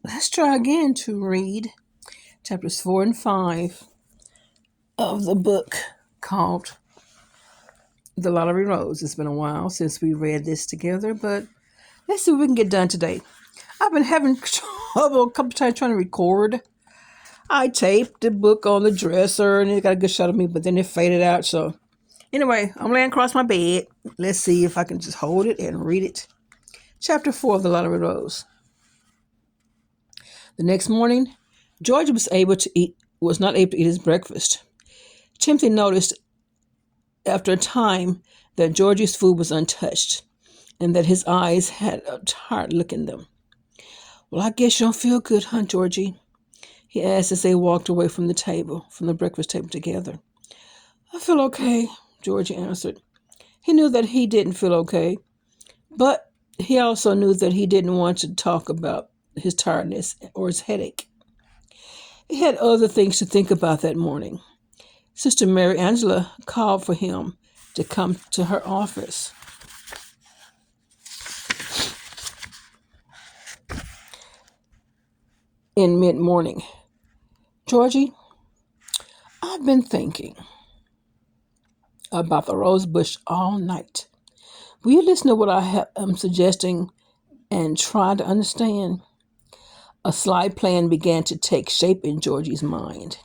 Let's try again to read chapters 4 and 5 of the book called The Lottery Rose. It's been a while since we read this together, but let's see what we can get done today. I've been having trouble a couple times trying to record. I taped the book on the dresser and it got a good shot of me, but then it faded out. So, anyway, I'm laying across my bed. Let's see if I can just hold it and read it. Chapter 4 of The Lottery Rose. The next morning, George was not able to eat his breakfast. Timothy noticed after a time that Georgie's food was untouched and that his eyes had a tired look in them. Well, I guess you don't feel good, huh, Georgie? He asked as they walked away from the breakfast table together. I feel okay, Georgie answered. He knew that he didn't feel okay, but he also knew that he didn't want to talk about his tiredness or his headache. He had other things to think about that morning. Sister Mary Angela called for him to come to her office. In mid-morning. Georgie, I've been thinking about the rose bush all night. Will you listen to what I am suggesting and try to understand? A slight plan began to take shape in Georgie's mind.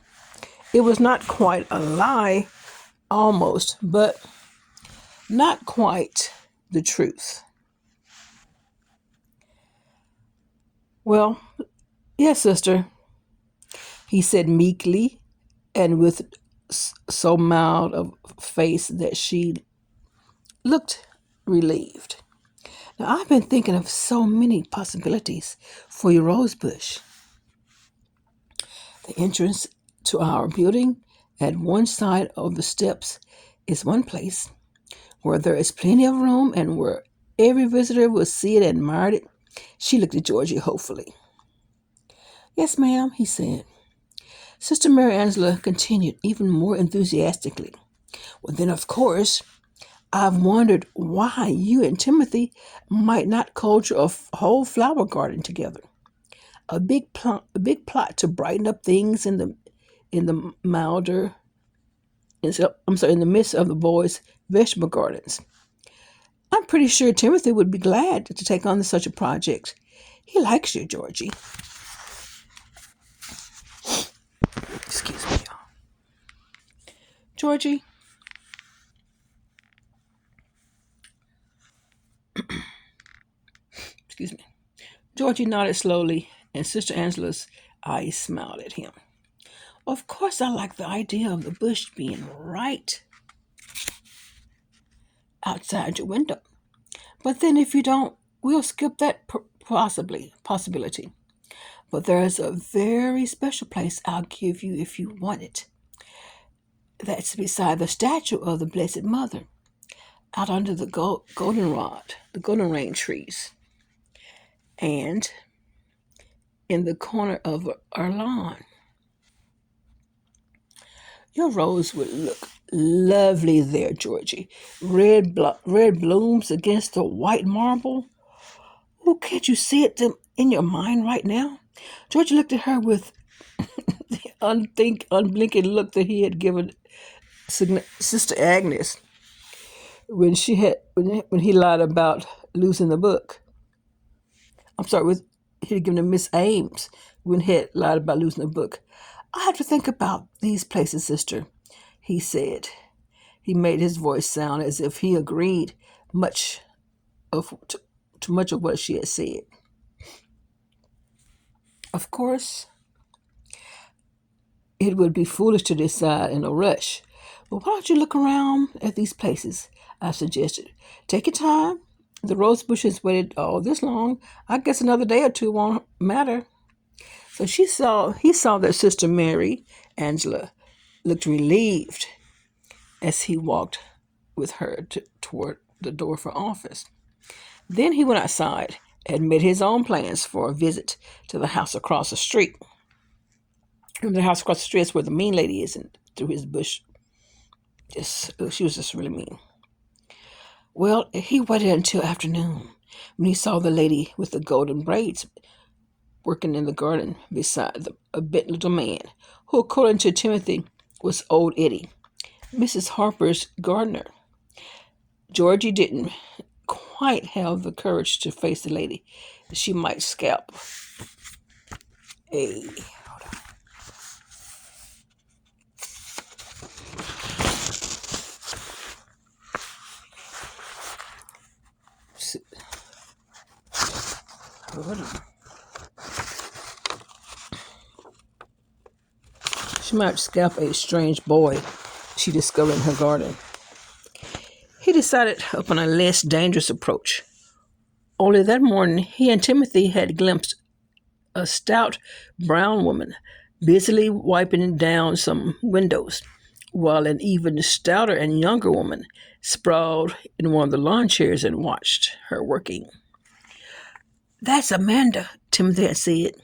It was not quite a lie, almost, but not quite the truth. Well, yes, sister, he said meekly and with so mild a face that she looked relieved. Now, I've been thinking of so many possibilities for your rose bush. The entrance to our building at one side of the steps is one place where there is plenty of room and where every visitor will see it and admire it. She looked at Georgie hopefully. Yes, ma'am, he said. Sister Mary Angela continued even more enthusiastically. Well, then, of course, I've wondered why you and Timothy might not culture a whole flower garden together. A big plot to brighten up things in the milder, in the midst of the boys' vegetable gardens. I'm pretty sure Timothy would be glad to take on such a project. He likes you, Georgie. Excuse me, y'all. Georgie, excuse me. Georgie nodded slowly, and Sister Angela's eyes smiled at him. Of course, I like the idea of the bush being right outside your window. But then, if you don't, we'll skip that possibility. But there's a very special place I'll give you if you want it. That's beside the statue of the Blessed Mother, out under the goldenrod trees, and in the corner of our lawn. Your rose would look lovely there, Georgie. Red blooms against the white marble. Oh, can't you see it in your mind right now? Georgie looked at her with the unblinking look that he had given Sister Agnes when he lied about losing the book. I'm sorry, he had given to Miss Ames when he had lied about losing the book. I have to think about these places, sister, he said. He made his voice sound as if he agreed much to much of what she had said. Of course, it would be foolish to decide in a rush. But why don't you look around at these places? I suggested. Take your time. The rose bushes waited all this long. I guess another day or two won't matter. So he saw that Sister Mary Angela looked relieved as he walked with her toward the door of her office. Then he went outside and made his own plans for a visit to the house across the street. And the house across the street is where the mean lady is, and through his bush. She was just really mean. Well, he waited until afternoon when he saw the lady with the golden braids working in the garden beside a bent little man, who, according to Timothy, was old Eddie, Mrs. Harper's gardener. Georgie didn't quite have the courage to face the lady. She might scalp. Hey, hold on. She might scalp a strange boy she discovered in her garden. He decided upon a less dangerous approach. Only that morning, he and Timothy had glimpsed a stout brown woman busily wiping down some windows, while an even stouter and younger woman sprawled in one of the lawn chairs and watched her working. "That's Amanda," Timothy had said,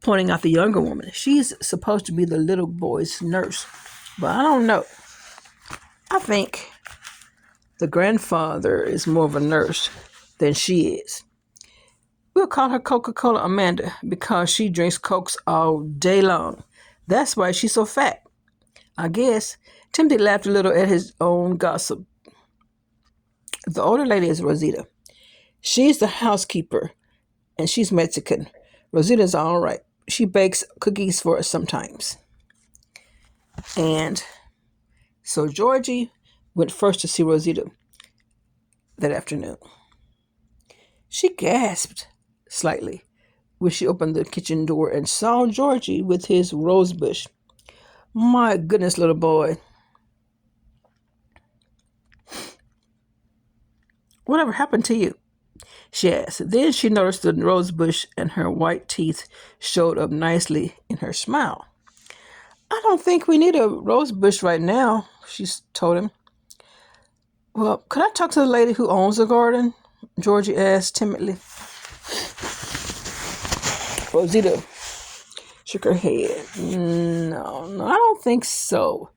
pointing out the younger woman. "She's supposed to be the little boy's nurse, but I don't know. I think the grandfather is more of a nurse than she is. We'll call her Coca-Cola Amanda because she drinks Cokes all day long. That's why she's so fat, I guess." Timothy laughed a little at his own gossip. "The older lady is Rosita. She's the housekeeper, and she's Mexican. Rosita's all right. She bakes cookies for us sometimes." And so Georgie went first to see Rosita that afternoon. She gasped slightly when she opened the kitchen door and saw Georgie with his rose bush. "My goodness, little boy. Whatever happened to you?" she asked. Then she noticed the rose bush and her white teeth showed up nicely in her smile. "I don't think we need a rose bush right now," she told him. "Well, could I talk to the lady who owns the garden?" Georgie asked timidly. Rosita shook her head. No, I don't think so.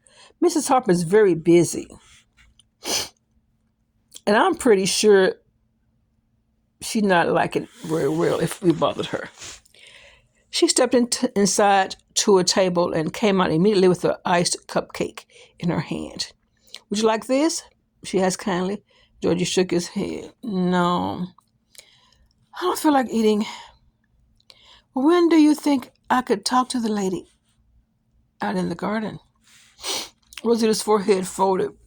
Mrs. Harper's very busy. And I'm pretty sure she'd not like it very well if we bothered her." She stepped inside to a table and came out immediately with an iced cupcake in her hand. "Would you like this?" she asked kindly. Georgie shook his head. "No, I don't feel like eating." "Well, when do you think I could talk to the lady out in the garden?" Rosita's forehead folded.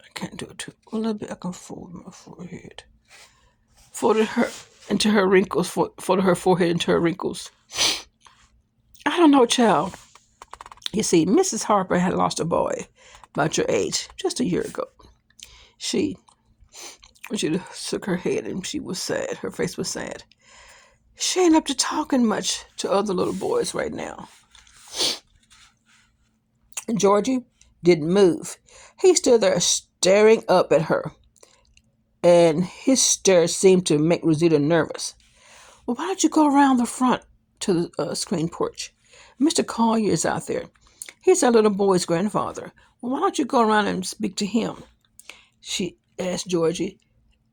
I can't do it too. A little bit. I can fold my forehead. Folded her forehead into her wrinkles. "I don't know, child. You see, Mrs. Harper had lost a boy about your age just a year ago. She shook her head and she was sad. Her face was sad. She ain't up to talking much to other little boys right now." Georgie didn't move. He stood there staring up at her, and his stare seemed to make Rosita nervous. "Well, why don't you go around the front to the screen porch? Mr. Collier is out there. He's our little boy's grandfather. Well, why don't you go around and speak to him?" she asked Georgie,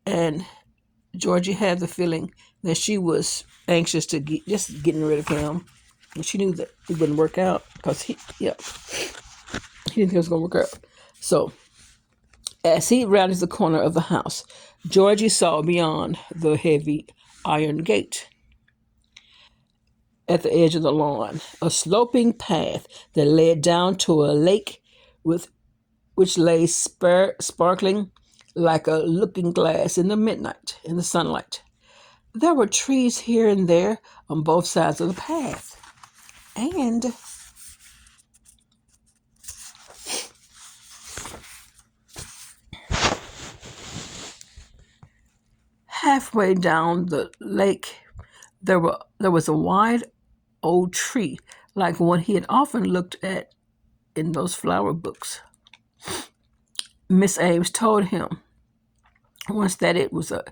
and Georgie had the feeling that she was anxious to just getting rid of him, and she knew that it wouldn't work out because he didn't think it was going to work out. So, as he rounded the corner of the house, Georgie saw beyond the heavy iron gate at the edge of the lawn a sloping path that led down to a lake which lay sparkling like a looking glass in the sunlight. There were trees here and there on both sides of the path, and halfway down the lake there was a wide old tree like one he had often looked at in those flower books. Miss Ames told him once that it was a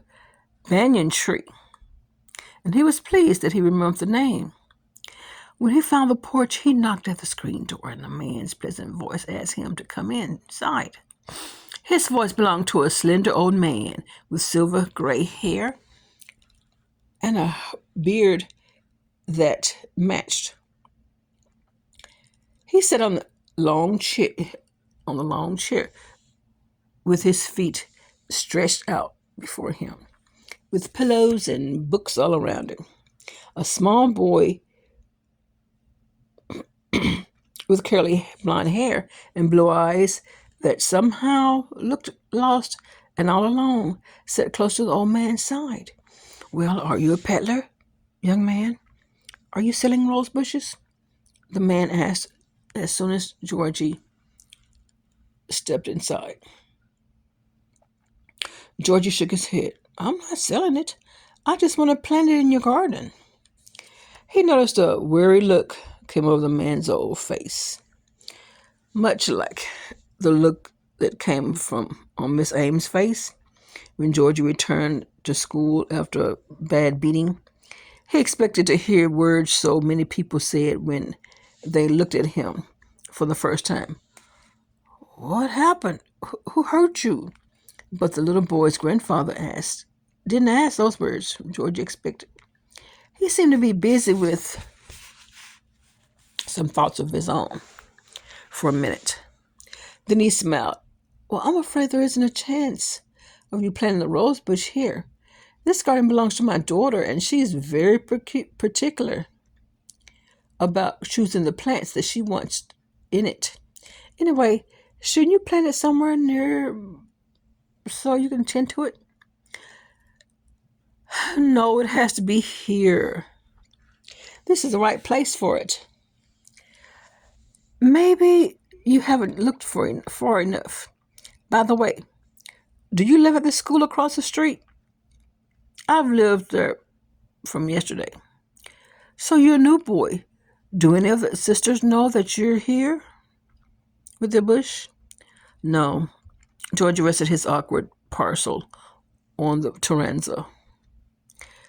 banyan tree, and he was pleased that he remembered the name. When he found the porch, he knocked at the screen door, and a man's pleasant voice asked him to come inside. His voice belonged to a slender old man with silver gray hair and a beard that matched. He sat on the long chair, with his feet stretched out before him, with pillows and books all around him. A small boy with curly blonde hair and blue eyes that somehow looked lost and all alone sat close to the old man's side. Well, are you a peddler, young man? Are you selling rose bushes? The man asked as soon as Georgie stepped inside. Georgie shook his head. I'm not selling it. I just want to plant it in your garden. He noticed a weary look came over the man's old face, much like the look that came from on Miss Ames's face when Georgie returned to school after a bad beating. He expected to hear words so many people said when they looked at him for the first time. What happened? Who hurt you? But the little boy's grandfather didn't ask those words Georgie expected. He seemed to be busy with some thoughts of his own for a minute. Then he smiled. Well, I'm afraid there isn't a chance of you planting a rose bush here. This garden belongs to my daughter, and she's very particular about choosing the plants that she wants in it. Anyway, shouldn't you plant it somewhere near so you can tend to it? No, it has to be here. This is the right place for it. Maybe you haven't looked far enough. By the way, do you live at the school across the street? I've lived there from yesterday. So you're a new boy. Do any of the sisters know that you're here with the bush? No. George rested his awkward parcel on the terrazzo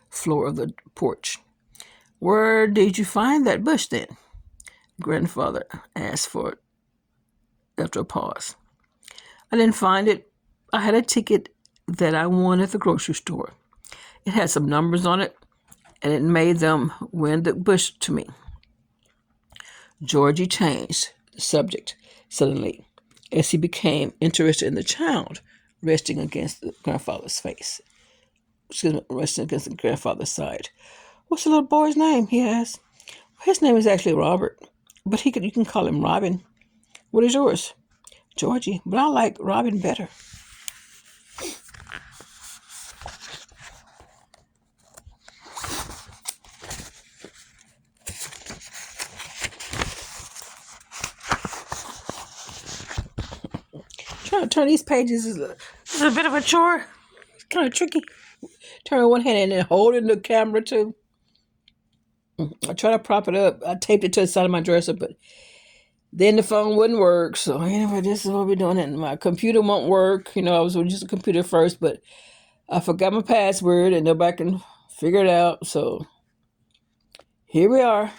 floor of the porch. Where did you find that bush then? Grandfather asked for it after a pause. I didn't find it. I had a ticket that I won at the grocery store. It had some numbers on it, and it made them win the bush to me. Georgie changed the subject suddenly as he became interested in the child resting against the grandfather's face. Resting against the grandfather's side. What's the little boy's name? He asked. His name is actually Robert, but you can call him Robin. What is yours? Georgie, but I like Robin better. Trying to turn these pages is a bit of a chore. It's kind of tricky. Turn one hand and then hold it in the camera too. I try to prop it up. I taped it to the side of my dresser, but then the phone wouldn't work. So anyway, this is what we're doing. And my computer won't work. I was going to use the computer first, but I forgot my password and nobody can figure it out. So here we are.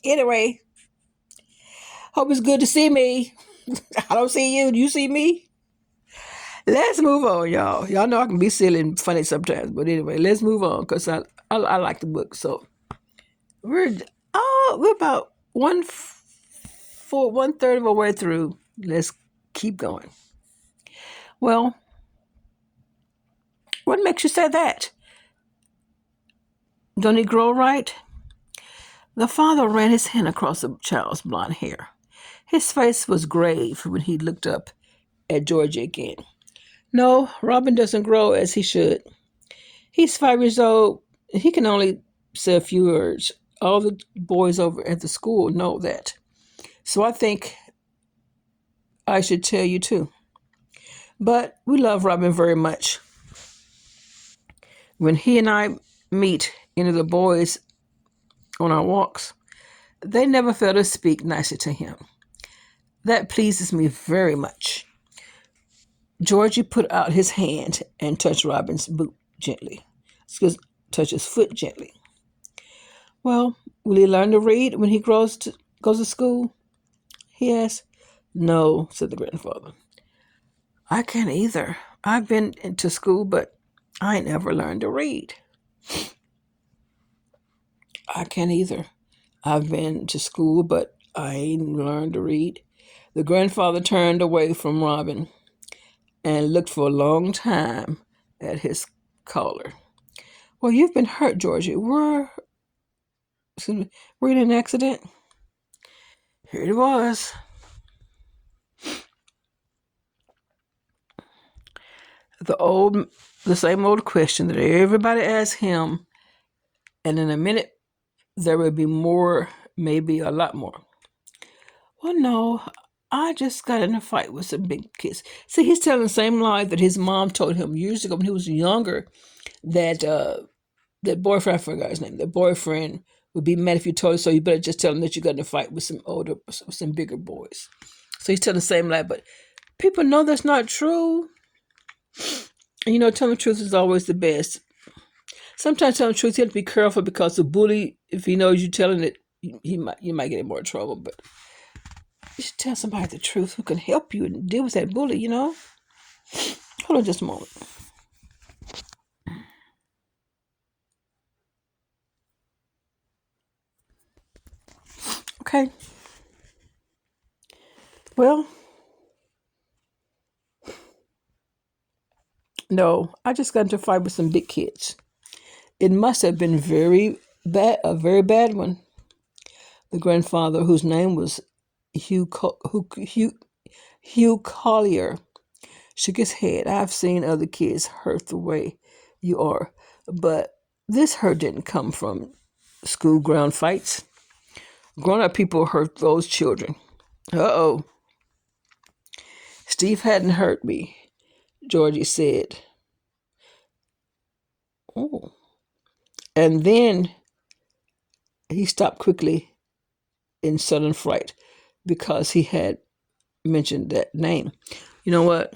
Anyway, hope it's good to see me. I don't see you. Do you see me? Let's move on, y'all. Y'all know I can be silly and funny sometimes, but anyway, let's move on because I like the book. So we're about one third of our way through. Let's keep going. Well, what makes you say that? Don't he grow right? The father ran his hand across the child's blonde hair. His face was grave when he looked up at Georgie again. No, Robin doesn't grow as he should. He's 5 years old. He can only say a few words. All the boys over at the school know that. So I think I should tell you too. But we love Robin very much. When he and I meet any of the boys on our walks, they never fail to speak nicely to him. That pleases me very much. Georgie put out his hand and touched Robin's boot gently. Touch his foot gently. Well, will he learn to read when he goes to school? He asked. No, said the grandfather. I can't either. I've been into school, but I ain't never learned to read. I can't either. I've been to school, but I ain't learned to read. The grandfather turned away from Robin and looked for a long time at his caller. Well, you've been hurt, Georgie. Excuse me, were you in an accident? Here it was. The old, the same old question that everybody asked him, and in a minute there would be more, maybe a lot more. Well, no, I just got in a fight with some big kids. See, he's telling the same lie that his mom told him years ago when he was younger that that boyfriend, I forgot his name, that boyfriend would be mad if you told him, so you better just tell him that you got in a fight with some bigger boys. So he's telling the same lie, but people know that's not true. And telling the truth is always the best. Sometimes telling the truth, you have to be careful because the bully, if he knows you telling it, you might get in more trouble. But you should tell somebody the truth who can help you and deal with that bully. Hold on just a moment. Okay. Well, no, I just got into a fight with some big kids. It must have been very bad, a very bad one. The grandfather, whose name was Hugh Collier, shook his head. I've seen other kids hurt the way you are, but this hurt didn't come from school ground fights. Grown up people hurt those children. Uh-oh. Steve hadn't hurt me, Georgie said. Oh. And then he stopped quickly in sudden fright because he had mentioned that name. You know what?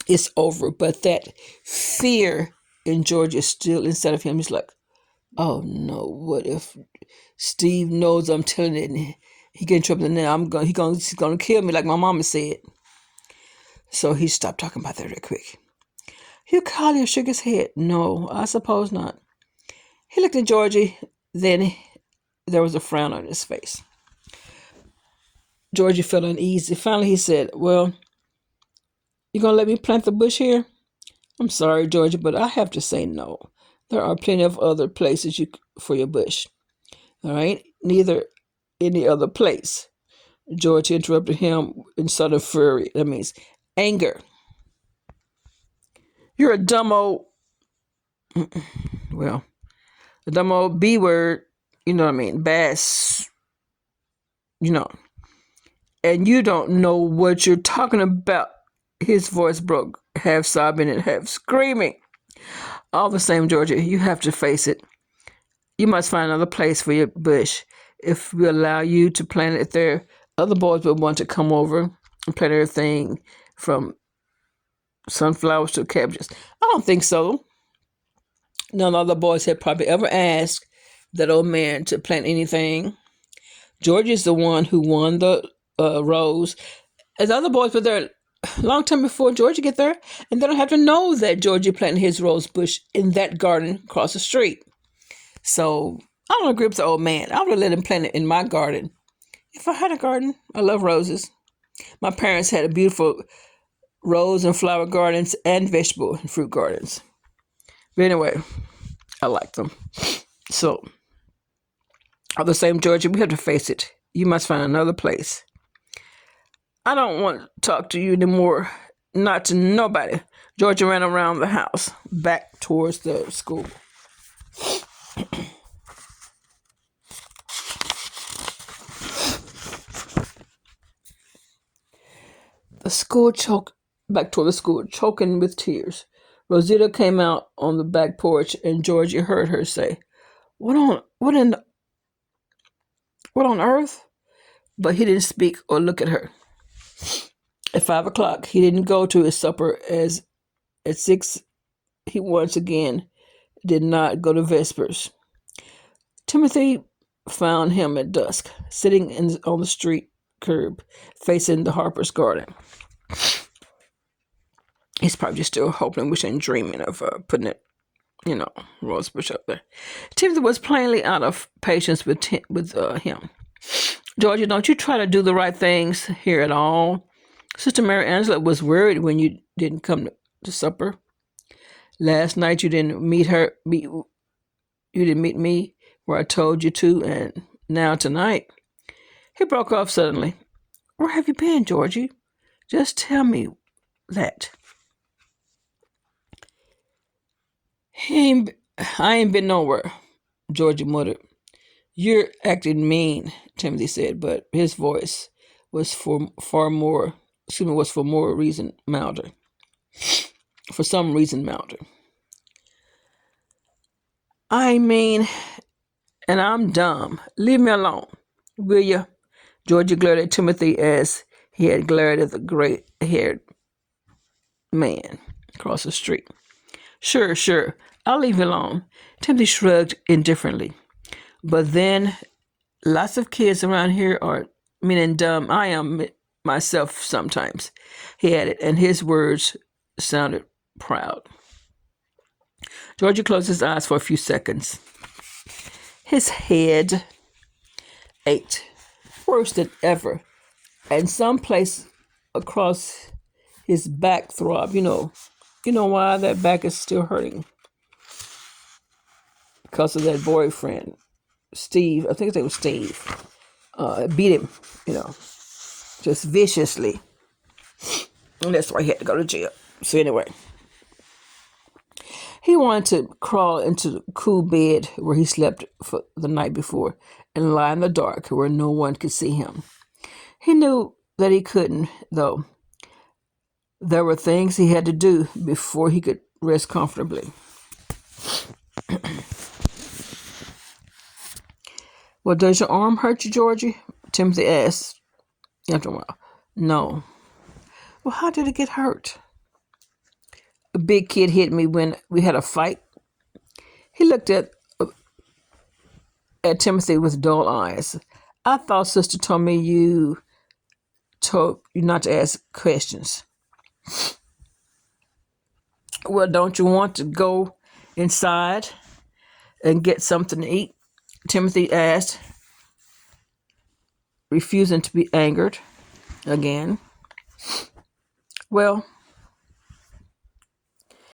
It's over. But that fear in George is still inside of him. He's like, oh no, what if Steve knows I'm telling it and he get in trouble and then he's gonna kill me like my mama said. So he stopped talking about that real quick. Hugh Collier shook his head. No, I suppose not. He looked at Georgie, then there was a frown on his face. Georgie felt uneasy. Finally he said, well, you gonna let me plant the bush here? I'm sorry, Georgie, but I have to say no. There are plenty of other places for your bush. All right? Neither any other place. George interrupted him in sudden fury. That means anger. You're a dumb old, well, a dumb old B word, you know what I mean? Bass, and you don't know what you're talking about. His voice broke, half sobbing and half screaming. All the same, Georgia, you have to face it. You must find another place for your bush. If we allow you to plant it there, other boys will want to come over and plant everything from sunflowers to cabbages. I don't think so. None of the boys had probably ever asked that old man to plant anything. George is the one who won the rose. And the other boys were there a long time before Georgie get there, and they don't have to know that Georgie planted his rose bush in that garden across the street. So I don't agree with the old man. I would have let him plant it in my garden. If I had a garden, I love roses. My parents had a beautiful rose and flower gardens and vegetable and fruit gardens. But anyway, I like them. So, all the same, Georgie, we have to face it. You must find another place. I don't want to talk to you anymore. Not to nobody. Georgia ran around the house, back towards the school. The school choked back toward the school, choking with tears. Rosita came out on the back porch, and Georgie heard her say, what on earth?" But he didn't speak or look at her. At 5 o'clock, he didn't go to his supper. As at 6, he once again did not go to vespers. Timothy found him at dusk, sitting on the street curb, facing the Harper's garden. He's probably just still hoping, wishing, dreaming of putting it you know, Rosebush up there. Timothy was plainly out of patience with him. Georgie, don't you try to do the right things here at all. Sister Mary Angela was worried when you didn't come to supper. Last night you didn't you didn't meet me where I told you to, and now tonight. He broke off suddenly. Where have you been, Georgie? Just tell me that. He ain't, I ain't been nowhere, Georgie muttered. You're acting mean, Timothy said, but his voice was for far more, excuse me, was for more reason milder. For some reason milder. I mean, and I'm dumb. Leave me alone, will you? Georgie glared at Timothy as he had glared at the gray-haired man across the street. Sure, sure, I'll leave you alone. Timothy shrugged indifferently. But then, lots of kids around here are mean and dumb. I am myself sometimes, he added, and his words sounded proud. Georgie closed his eyes for a few seconds. His head ached, worse than ever, and someplace across his back throbbed. You know why that back is still hurting? Because of that boyfriend, Steve. I think his name was Steve. Beat him, you know, just viciously. And that's why he had to go to jail. So anyway, he wanted to crawl into the cool bed where he slept for the night before and lie in the dark where no one could see him. He knew that he couldn't, though. There were things he had to do before he could rest comfortably. Well, does your arm hurt you, Georgie? Timothy asked after a while. No. Well, how did it get hurt? A big kid hit me when we had a fight. He looked at Timothy with dull eyes. I thought Sister told me you told you not to ask questions. Well, don't you want to go inside and get something to eat? Timothy asked, refusing to be angered again. Well,